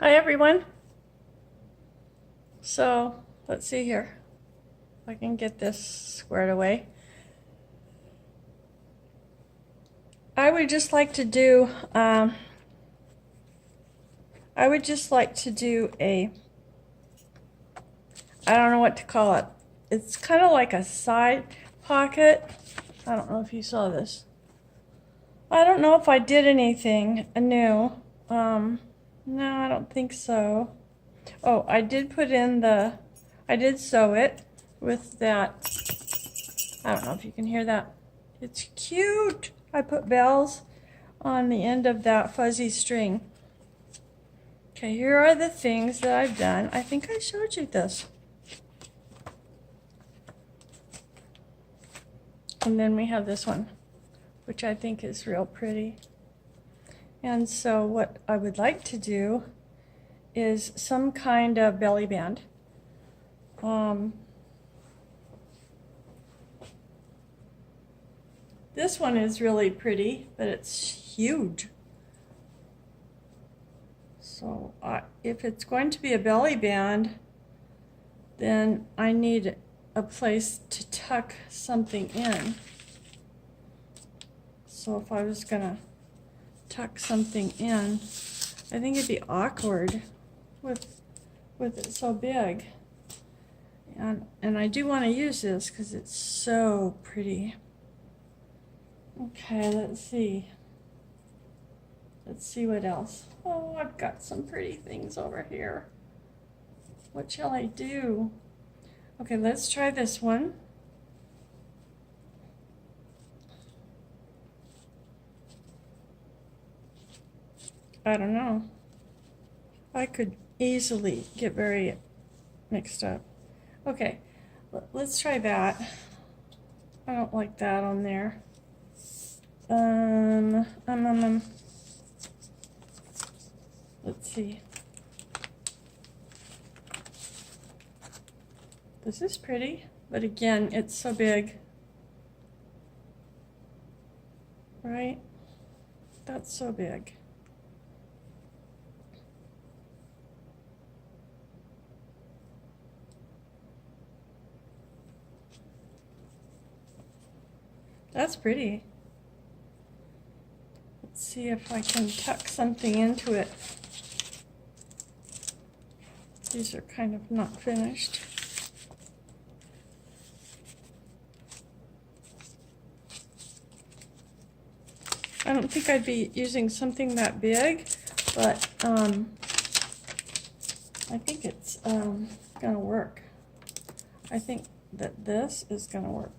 Hi everyone. So let's see here if I can get this squared away. I would just like to do a, I don't know what to call it. It's kind of like a side pocket. I don't know if you saw this. I don't know if I did anything new. No, I don't think so. Oh, I did I did sew it with that. I don't know if you can hear that. It's cute. I put bells on the end of that fuzzy string. Okay, here are the things that I've done. I think I showed you this. And then we have this one, which I think is real pretty. And so what I would like to do is some kind of belly band. This one is really pretty, but it's huge. So if it's going to be a belly band, then I need a place to tuck something in. So if I was gonna tuck something in, I think it'd be awkward with it so big. And I do want to use this because it's so pretty. Okay, let's see. Let's see what else. Oh, I've got some pretty things over here. What shall I do? Okay, let's try this one. I don't know. I could easily get very mixed up. Okay, let's try that. I don't like that on there. Let's see. This is pretty, but again, it's so big. Right? That's so big. That's pretty. Let's see if I can tuck something into it. These are kind of not finished. I don't think I'd be using something that big, but I think it's gonna work. I think that this is gonna work.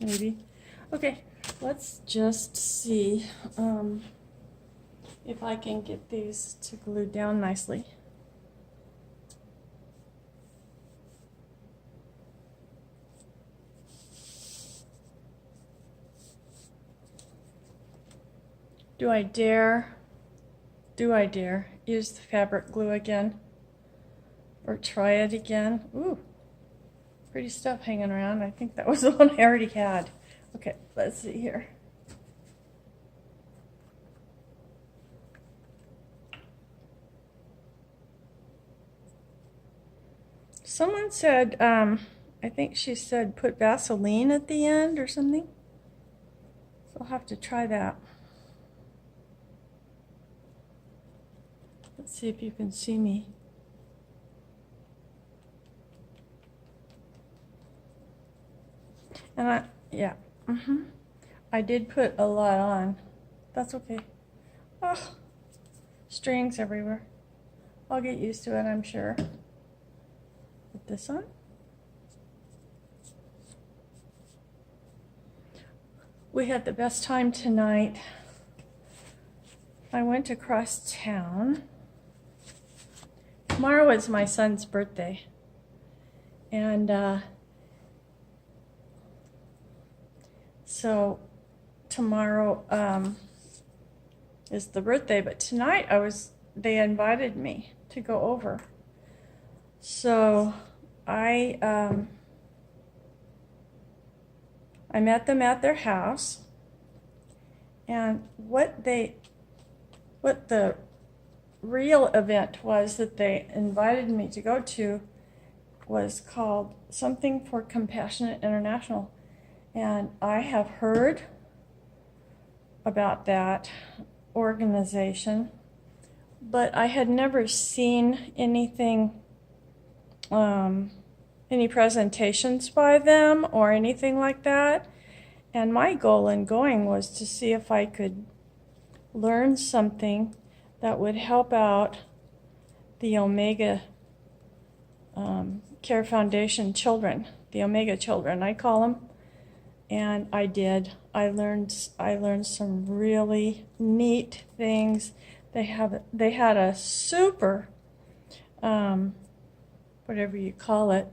Maybe. Okay, let's just see if I can get these to glue down nicely. Do I dare use the fabric glue again? Or try it again? Ooh, pretty stuff hanging around. I think that was the one I already had. Okay, let's see here. Someone said, I think she said put Vaseline at the end or something. So I'll have to try that. Let's see if you can see me. And I did put a lot on. That's okay. Oh, strings everywhere. I'll get used to it, I'm sure. Put this on. We had the best time tonight. I went across town. Tomorrow is my son's birthday. And so tomorrow is the birthday, but tonight they invited me to go over. So I met them at their house, and what they what the real event was that they invited me to go to was called Something for Compassionate International. And I have heard about that organization, but I had never seen anything, any presentations by them or anything like that. And my goal in going was to see if I could learn something that would help out the Omega Care Foundation children, the Omega children, I call them. And I did. I learned some really neat things. They had a super, whatever you call it.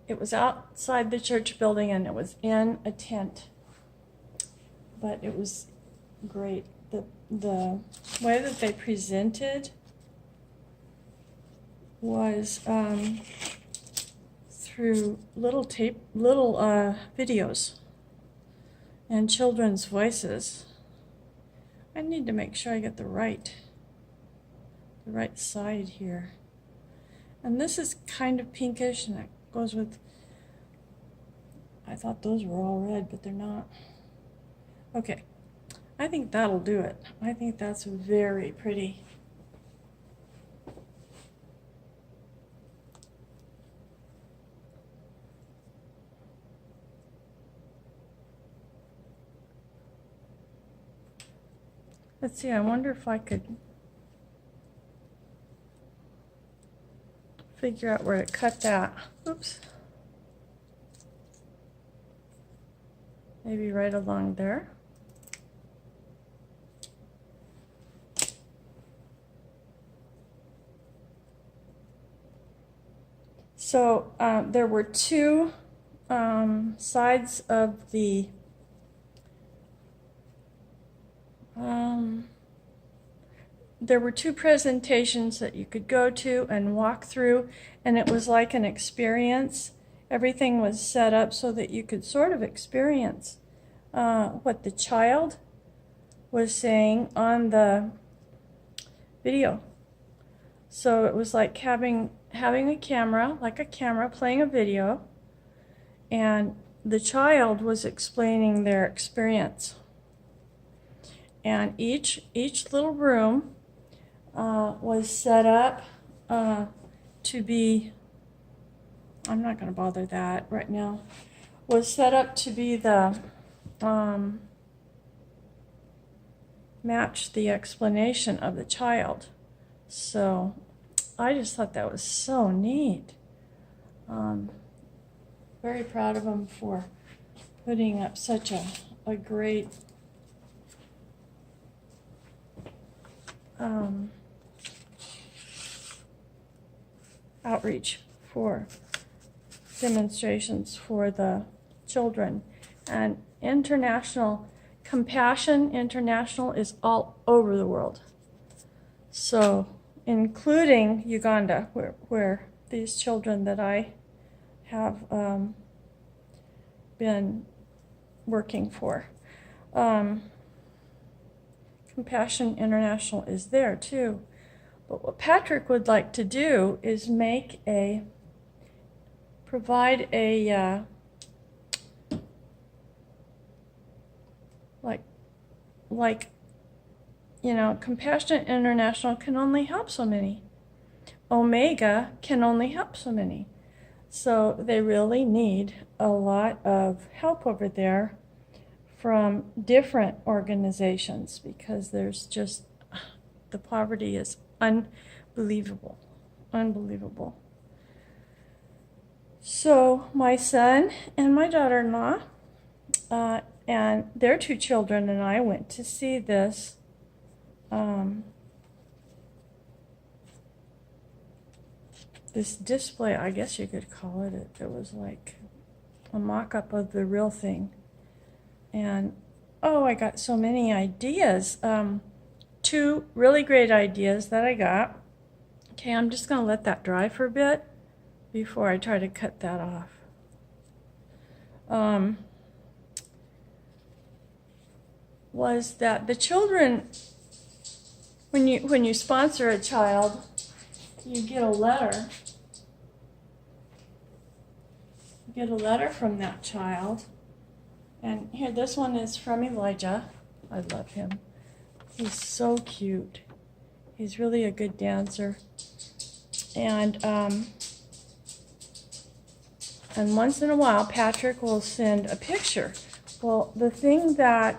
It was outside the church building and it was in a tent. But it was great. The way that they presented was through little videos and children's voices. I need to make sure I get the right side here. And this is kind of pinkish, and it goes with, I thought those were all red, but they're not. Okay, I think that'll do it. I think that's very pretty. Let's see, I wonder if I could figure out where to cut that. Oops. Maybe right along there. So there were two sides of the there were two presentations that you could go to and walk through, and it was like an experience. Everything was set up so that you could sort of experience what the child was saying on the video. So it was like having a camera, playing a video, and the child was explaining their experience. And each little room was set up to be, I'm not going to bother that right now, was set up to be the, match the explanation of the child. So I just thought that was so neat. Very proud of them for putting up such a great outreach for demonstrations for the children. And Compassion International is all over the world. So, including Uganda, where these children that I have been working for. Compassion International is there too. But what Patrick would like to do is provide a, Compassion International can only help so many. Omega can only help so many. So they really need a lot of help over there from different organizations, because there's just, the poverty is unbelievable. So my son and my daughter-in-law and their two children and I went to see this this display, I guess you could call it. It was like a mock-up of the real thing. And I got so many ideas. Two really great ideas that I got. Okay, I'm just going to let that dry for a bit before I try to cut that off. Was that the children when you sponsor a child, you get a letter. You get a letter from that child. And here, this one is from Elijah. I love him. He's so cute. He's really a good dancer. And once in a while, Patrick will send a picture. Well, the thing that